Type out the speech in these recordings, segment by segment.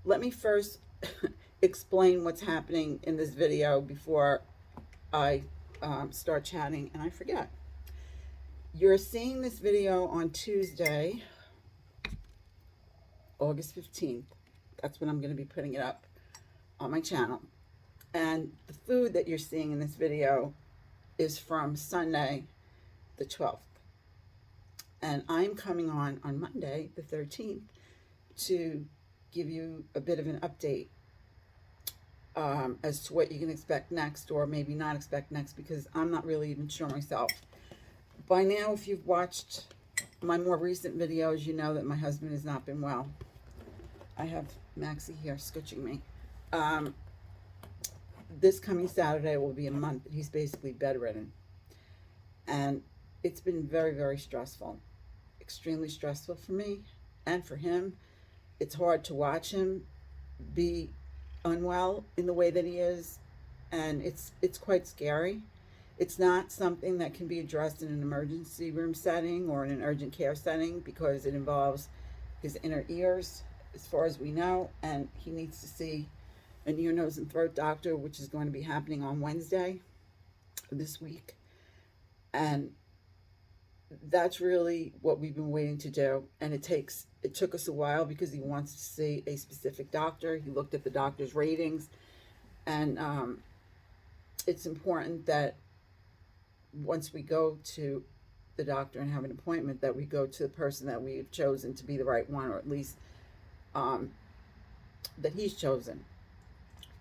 let me first explain what's happening in this video before I start chatting and I forget. You're seeing this video on Tuesday, August 15th. That's when I'm going to be putting it up on my channel. And the food that you're seeing in this video is from Sunday, the 12th. And I'm coming on Monday, the 13th, to give you a bit of an update as to what you can expect next, or maybe not expect next, because I'm not really even sure myself. By now, if you've watched my more recent videos, you know that my husband has not been well. I have Maxie here scooching me. This coming Saturday will be a month that he's basically bedridden. And it's been very, very stressful. Extremely stressful for me and for him. It's hard to watch him be unwell in the way that he is, and it's quite scary. It's not something that can be addressed in an emergency room setting or in an urgent care setting, because it involves his inner ears, as far as we know, and he needs to see an ear, nose, and throat doctor, which is going to be happening on Wednesday this week. And that's really what we've been waiting to do. And it took us a while because he wants to see a specific doctor. He looked at the doctor's ratings, and it's important that once we go to the doctor and have an appointment, that we go to the person that we've chosen to be the right one, or at least that he's chosen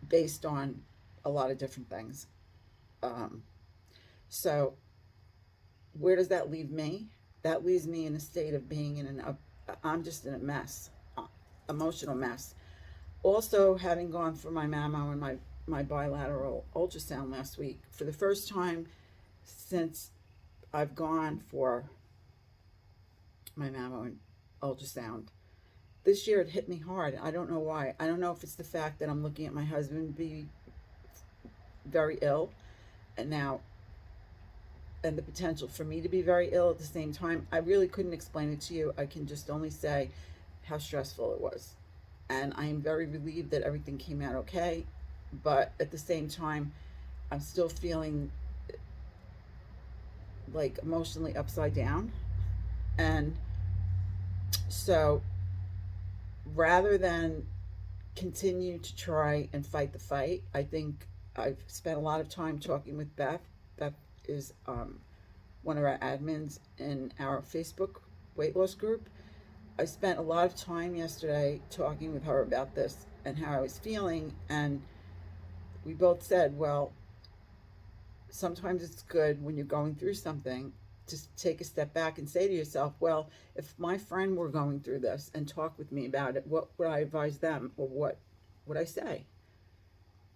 based on a lot of different things. So where does that leave me? That leaves me in a state of being I'm just in a mess, emotional mess. Also, having gone for my mammo and my bilateral ultrasound last week, for the first time since I've gone for my mammo and ultrasound, this year it hit me hard. I don't know why. I don't know if it's the fact that I'm looking at my husband be very ill, and the potential for me to be very ill at the same time. I really couldn't explain it to you. I can just only say how stressful it was. And I am very relieved that everything came out okay. But at the same time, I'm still feeling like emotionally upside down. And so rather than continue to try and fight the fight, I think I've spent a lot of time talking with Beth. Beth is one of our admins in our Facebook weight loss group. I spent a lot of time yesterday talking with her about this and how I was feeling, and we both said, well, sometimes it's good when you're going through something to take a step back and say to yourself, well, if my friend were going through this and talk with me about it, what would I advise them, or what would I say?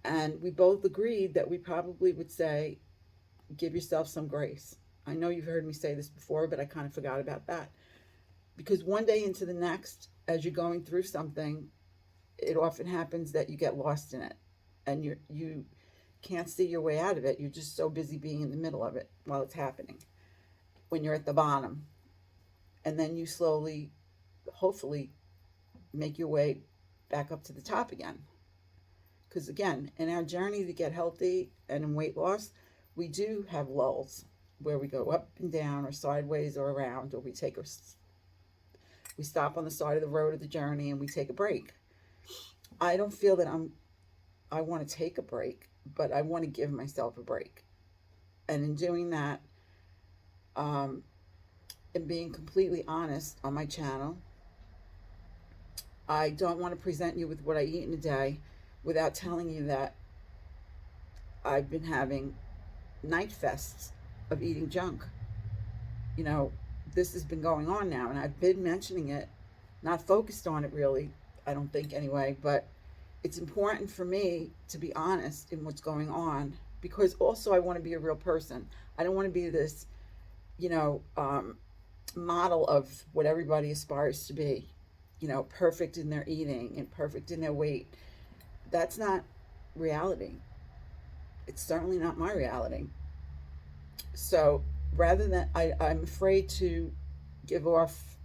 And we both agreed that we probably would say, give yourself some grace. I know you've heard me say this before, but I kind of forgot about that. Because one day into the next, as you're going through something, it often happens that you get lost in it, and you can't see your way out of it. You're just so busy being in the middle of it while it's happening, when you're at the bottom. And then you slowly, hopefully, make your way back up to the top again. Because again, in our journey to get healthy and in weight loss, we do have lulls where we go up and down, or sideways, or around, or we stop on the side of the road of the journey and we take a break. I don't feel that I want to take a break, but I want to give myself a break. And in doing that, and being completely honest on my channel, I don't want to present you with what I eat in a day without telling you that I've been having night fests of eating junk. You know, this has been going on now, and I've been mentioning it, not focused on it really, I don't think anyway, but it's important for me to be honest in what's going on, because also I want to be a real person. I don't want to be this, model of what everybody aspires to be, perfect in their eating and perfect in their weight. That's not reality. It's certainly not my reality. So rather than, I'm afraid to give off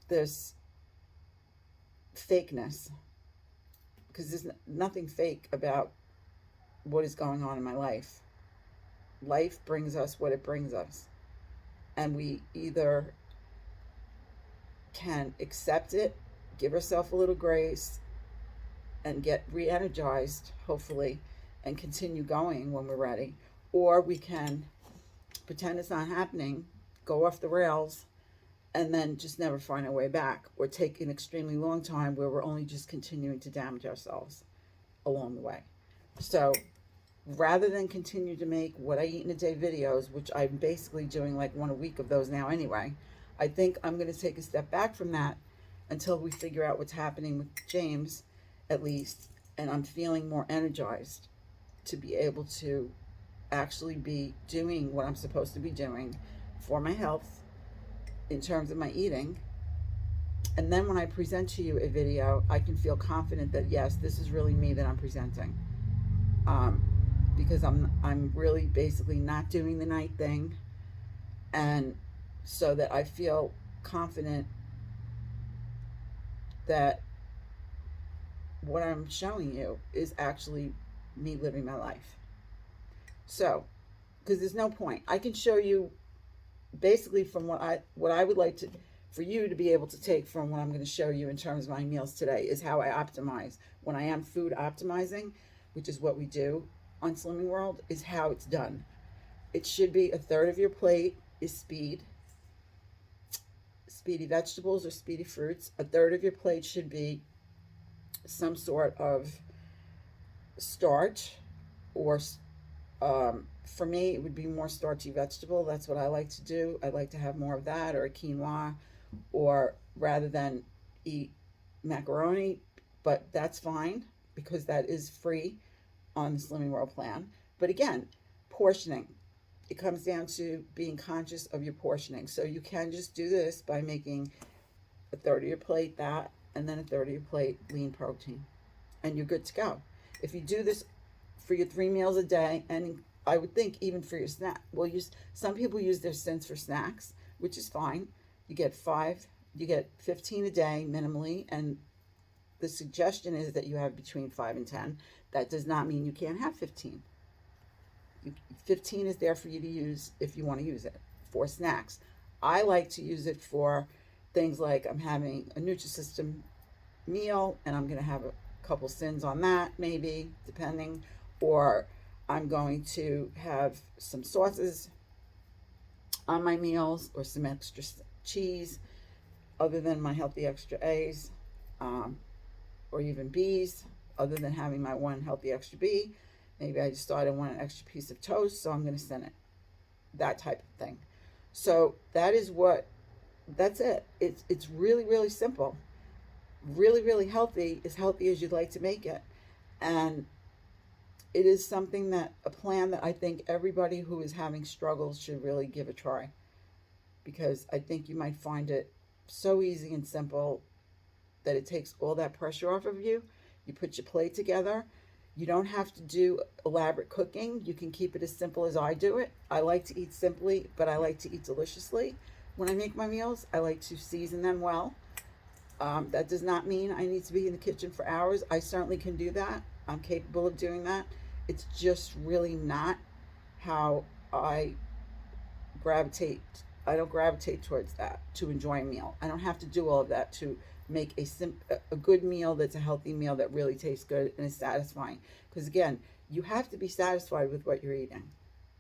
this fakeness, because there's nothing fake about what is going on in my life. Life brings us what it brings us, and we either can accept it, give ourselves a little grace, and get re-energized, hopefully, and continue going when we're ready, or we can pretend it's not happening, go off the rails, and then just never find our way back, or take an extremely long time where we're only just continuing to damage ourselves along the way. So rather than continue to make what I eat in a day videos, which I'm basically doing like one a week of those now anyway, I think I'm going to take a step back from that until we figure out what's happening with James, at least, and I'm feeling more energized to be able to actually be doing what I'm supposed to be doing for my health in terms of my eating. And then when I present to you a video, I can feel confident that yes, this is really me that I'm presenting, because I'm really basically not doing the night thing, and so that I feel confident that what I'm showing you is actually me living my life. So, because there's no point, I can show you basically from what I would like to for you to be able to take from what I'm going to show you in terms of my meals today is how I optimize. When I am food optimizing, which is what we do on Slimming World, is how it's done. It should be a third of your plate is speedy vegetables or speedy fruits. A third of your plate should be some sort of starch, or for me it would be more starchy vegetable. That's what I like to do. I like to have more of that, or a quinoa, or rather than eat macaroni, but that's fine because that is free on the Slimming World plan. But again, portioning. It comes down to being conscious of your portioning. So you can just do this by making a third of your plate that, and then a third of your plate lean protein, and you're good to go. If you do this for your 3 meals a day, and I would think even for your snack, well, some people use their sins for snacks, which is fine. You get 15 a day minimally, and the suggestion is that you have between 5 and 10. That does not mean you can't have 15. 15 is there for you to use if you want to use it for snacks. I like to use it for things like I'm having a Nutrisystem meal and I'm going to have a couple sins on that, maybe, depending, or I'm going to have some sauces on my meals, or some extra cheese other than my healthy extra A's, or even B's, other than having my one healthy extra B. Maybe I decided I want an extra piece of toast, so I'm going to send it. That type of thing. So that's it. It's really, really simple. Really, really healthy, as healthy as you'd like to make it. And it is something a plan that I think everybody who is having struggles should really give a try. Because I think you might find it so easy and simple that it takes all that pressure off of you. You put your plate together. You don't have to do elaborate cooking. You can keep it as simple as I do it. I like to eat simply, but I like to eat deliciously. When I make my meals, I like to season them well. That does not mean I need to be in the kitchen for hours. I certainly can do that. I'm capable of doing that. It's just really not how I gravitate. I don't gravitate towards that to enjoy a meal. I don't have to do all of that to make a good meal that's a healthy meal that really tastes good and is satisfying. Because again, you have to be satisfied with what you're eating.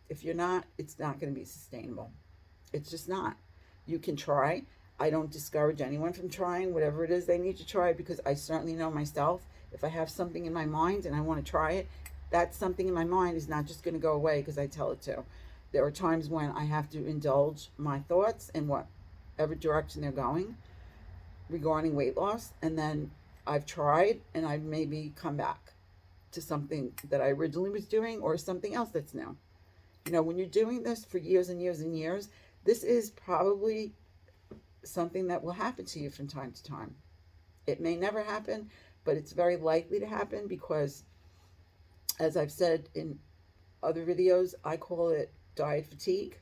If you're not, it's not going to be sustainable. It's just not. You can try. I don't discourage anyone from trying whatever it is they need to try, because I certainly know myself, if I have something in my mind and I want to try it, that something in my mind is not just going to go away because I tell it to. There are times when I have to indulge my thoughts in whatever direction they're going regarding weight loss, and then I've tried and I've maybe come back to something that I originally was doing, or something else that's new. You know, when you're doing this for years and years and years, this is probably something that will happen to you from time to time. It may never happen, but it's very likely to happen because, as I've said in other videos, I call it diet fatigue.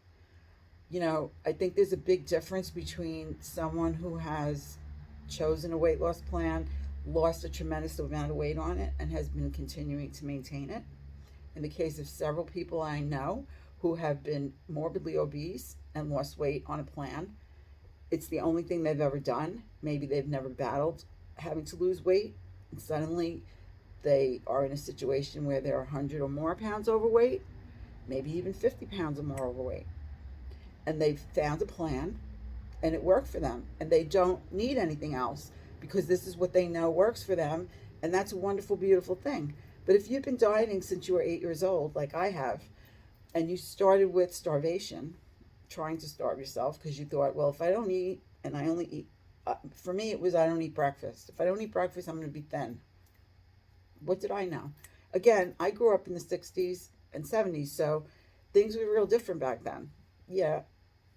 You know, I think there's a big difference between someone who has chosen a weight loss plan lost a tremendous amount of weight on it and has been continuing to maintain it. In the case of several people I know who have been morbidly obese and lost weight on a plan, it's the only thing they've ever done. Maybe they've never battled having to lose weight, and suddenly they are in a situation where they're 100 or more pounds overweight, maybe even 50 pounds or more overweight. And they've found a plan and it worked for them. And they don't need anything else because this is what they know works for them. And that's a wonderful, beautiful thing. But if you've been dieting since you were 8 years old, like I have, and you started with starvation, trying to starve yourself because you thought, well, if I don't eat and I only eat, for me, it was I don't eat breakfast. If I don't eat breakfast, I'm going to be thin. What did I know? Again, I grew up in the 60s and 70s, so things were real different back then. Yeah,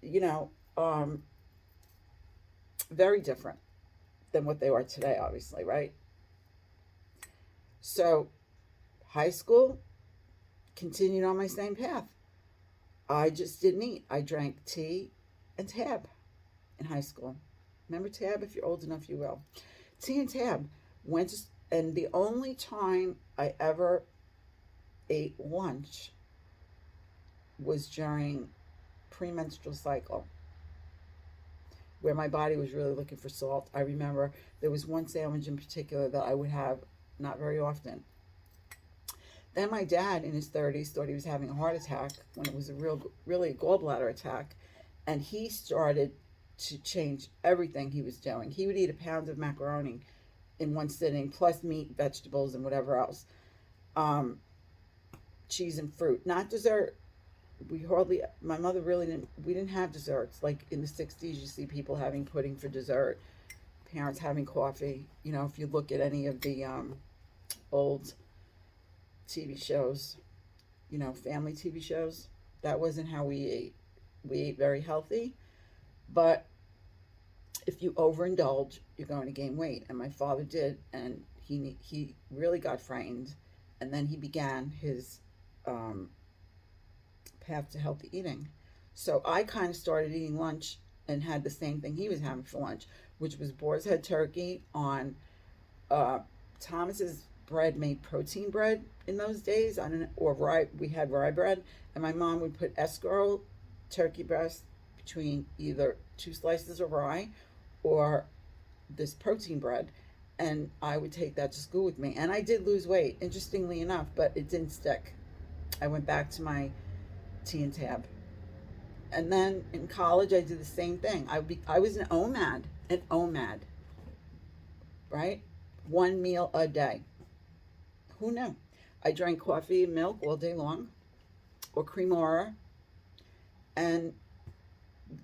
you know, very different than what they are today, obviously, right? So, high school, continued on my same path. I just didn't eat. I drank tea and Tab in high school. Remember Tab? If you're old enough, you will. Tea and Tab. And the only time I ever ate lunch was during premenstrual cycle, where my body was really looking for salt. I remember there was one sandwich in particular that I would have not very often. Then my dad in his 30s thought he was having a heart attack when it was really a gallbladder attack. And he started to change everything he was doing. He would eat a pound of macaroni in one sitting, plus meat, vegetables, and whatever else. Cheese and fruit, not dessert. My mother we didn't have desserts. Like in the 60s, you see people having pudding for dessert, parents having coffee. You know, if you look at any of the old TV shows, you know, family TV shows, that wasn't how we ate. We ate very healthy, but if you overindulge, you're going to gain weight. And my father did, and he really got frightened, and then he began his path to healthy eating. So I kind of started eating lunch and had the same thing he was having for lunch, which was boar's head turkey on Thomas's bread made protein bread in those days. I don't know, or rye. We had rye bread, and my mom would put escarole turkey breast between either 2 slices of rye or this protein bread, and I would take that to school with me. And I did lose weight, interestingly enough, but it didn't stick. I went back to my tea and Tab. And then in college, I did the same thing. I was an OMAD, right? 1 meal a day. Who knew? I drank coffee and milk all day long, or Cremora, and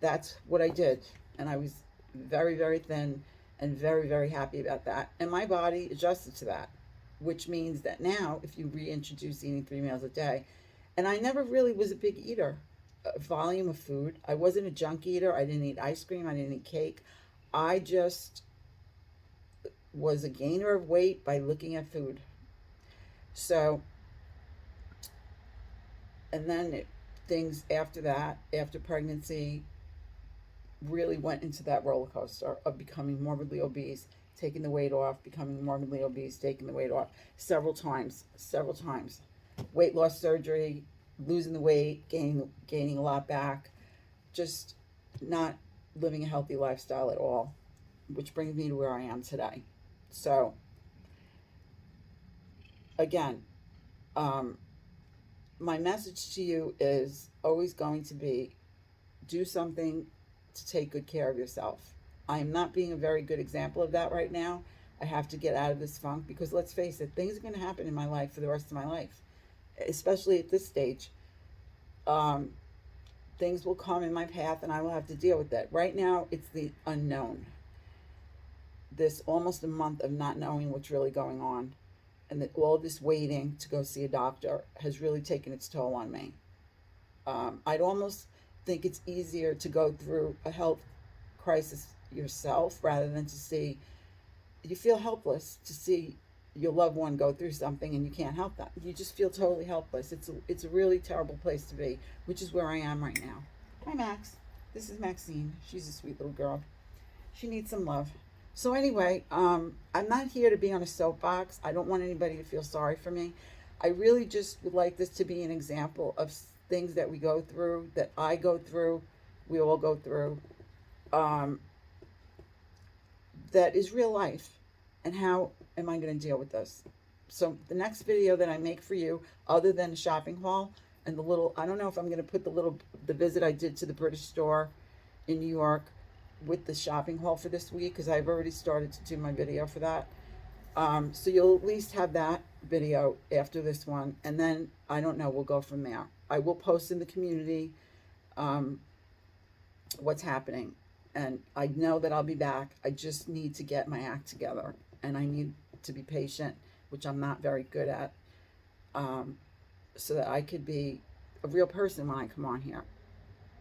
that's what I did. And I was very, very thin and very, very happy about that. And my body adjusted to that, which means that now, if you reintroduce eating 3 meals a day, and I never really was a big eater, volume of food. I wasn't a junk eater. I didn't eat ice cream. I didn't eat cake. I just was a gainer of weight by looking at food. So, and then things after that, after pregnancy, really went into that roller coaster of becoming morbidly obese, taking the weight off, becoming morbidly obese, taking the weight off several times. Weight loss surgery, losing the weight, gaining a lot back, just not living a healthy lifestyle at all, which brings me to where I am today. So, again, my message to you is always going to be, do something to take good care of yourself. I am not being a very good example of that right now. I have to get out of this funk because, let's face it, things are going to happen in my life for the rest of my life, especially at this stage. Things will come in my path and I will have to deal with that. Right now, it's the unknown. This almost a month of not knowing what's really going on, and that all this waiting to go see a doctor has really taken its toll on me. I'd almost think it's easier to go through a health crisis yourself rather than to see, you feel helpless to see your loved one go through something and you can't help that. You just feel totally helpless. It's a really terrible place to be, which is where I am right now. Hi, Max. This is Maxine. She's a sweet little girl. She needs some love. So anyway, I'm not here to be on a soapbox. I don't want anybody to feel sorry for me. I really just would like this to be an example of things that we go through, that I go through, we all go through, um, that is real life. And how am I going to deal with this? So the next video that I make for you, other than the shopping haul and the little, I don't know if I'm going to put the visit I did to the British store in New York with the shopping haul for this week, because I've already started to do my video for that. So you'll at least have that video after this one, and then I don't know, we'll go from there. I will post in the community what's happening, and I know that I'll be back. I just need to get my act together, and I need to be patient, which I'm not very good at, so that I could be a real person when I come on here,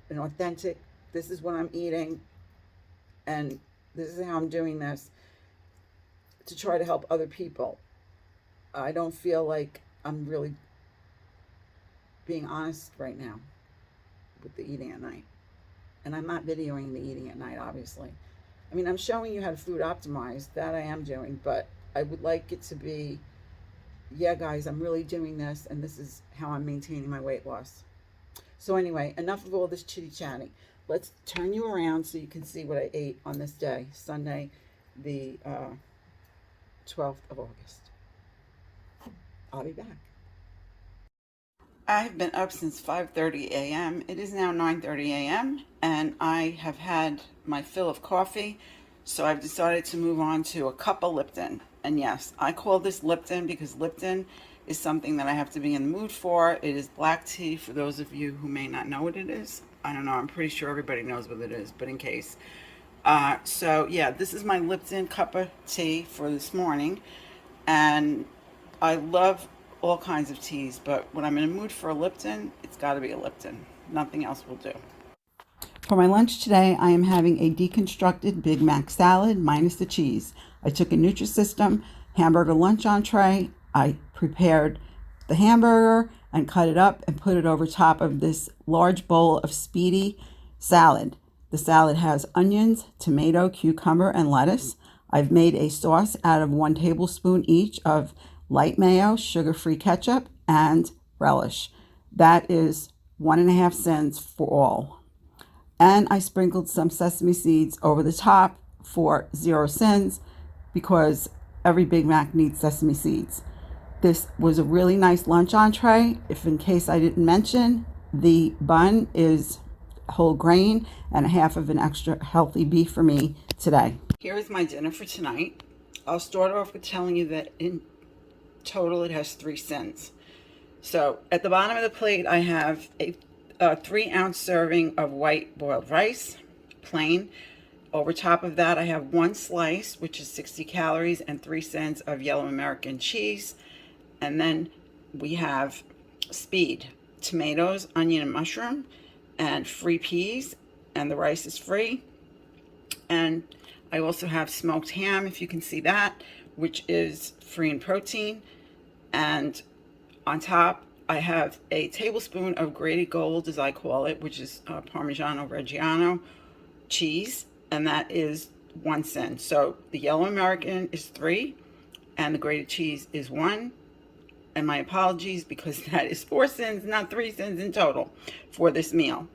an authentic, this is what I'm eating, and this is how I'm doing this, to try to help other people. I don't feel like I'm really being honest right now with the eating at night. And I'm not videoing the eating at night, obviously. I mean, I'm showing you how to food optimize. That I am doing. But I would like it to be, yeah, guys, I'm really doing this. And this is how I'm maintaining my weight loss. So anyway, enough of all this chitty-chatty. Let's turn you around so you can see what I ate on this day, Sunday, the 12th of August. I'll be back. I've been up since 5:30 a.m. It is now 9:30 a.m. and I have had my fill of coffee, so I've decided to move on to a cup of Lipton. And yes, I call this Lipton because Lipton is something that I have to be in the mood for. It is black tea, for those of you who may not know what it is. I don't know, I'm pretty sure everybody knows what it is, but in case. So yeah, this is my Lipton cup of tea for this morning, and I love all kinds of teas, but when I'm in a mood for a Lipton, it's got to be a Lipton. Nothing else will do. For my lunch today, I am having a deconstructed Big Mac salad minus the cheese. I took a Nutrisystem hamburger lunch entree. I prepared the hamburger and cut it up and put it over top of this large bowl of Speedy salad. The salad has onions, tomato, cucumber, and lettuce. I've made a sauce out of 1 tablespoon each of light mayo, sugar-free ketchup, and relish. That is 1.5 cents for all. And I sprinkled some sesame seeds over the top for 0 cents, because every Big Mac needs sesame seeds. This was a really nice lunch entree. If in case I didn't mention, the bun is whole grain and 1/2 of an extra healthy beef for me today. Here is my dinner for tonight. I'll start off with telling you that in total it has 3 cents. So at the bottom of the plate I have a 3-ounce serving of white boiled rice, plain. Over top of that I have 1 slice, which is 60 calories, and 3 cents of yellow American cheese. And then we have Speed, tomatoes, onion, and mushroom, and free peas, and the rice is free. And I also have smoked ham, if you can see that, which is free in protein. And on top I have a tablespoon of grated gold, as I call it, which is Parmigiano Reggiano cheese, and that is 1 cent. So the yellow American is 3 and the grated cheese is 1. And my apologies, because that is 4 cents, not 3 cents in total for this meal.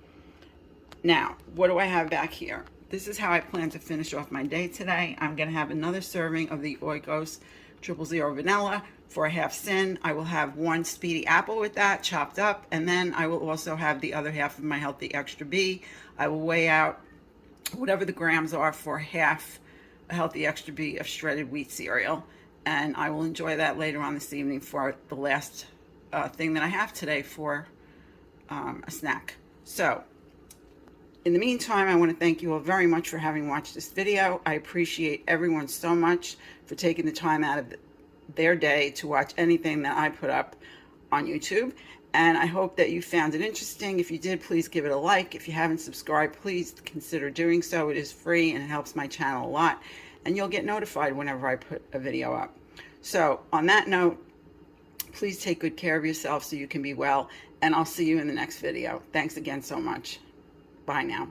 Now, what do I have back here? This is how I plan to finish off my day today. I'm going to have another serving of the Oikos 000 vanilla for 1/2 cent. I will have 1 Speedy apple with that, chopped up, and then I will also have the other 1/2 of my Healthy Extra B. I will weigh out whatever the grams are for 1/2 a Healthy Extra B of shredded wheat cereal. And I will enjoy that later on this evening for the last thing that I have today for a snack. So, in the meantime, I want to thank you all very much for having watched this video. I appreciate everyone so much for taking the time out of their day to watch anything that I put up on YouTube. And I hope that you found it interesting. If you did, please give it a like. If you haven't subscribed, please consider doing so. It is free and it helps my channel a lot. And you'll get notified whenever I put a video up. So on that note, please take good care of yourself so you can be well. And I'll see you in the next video. Thanks again so much. Bye now.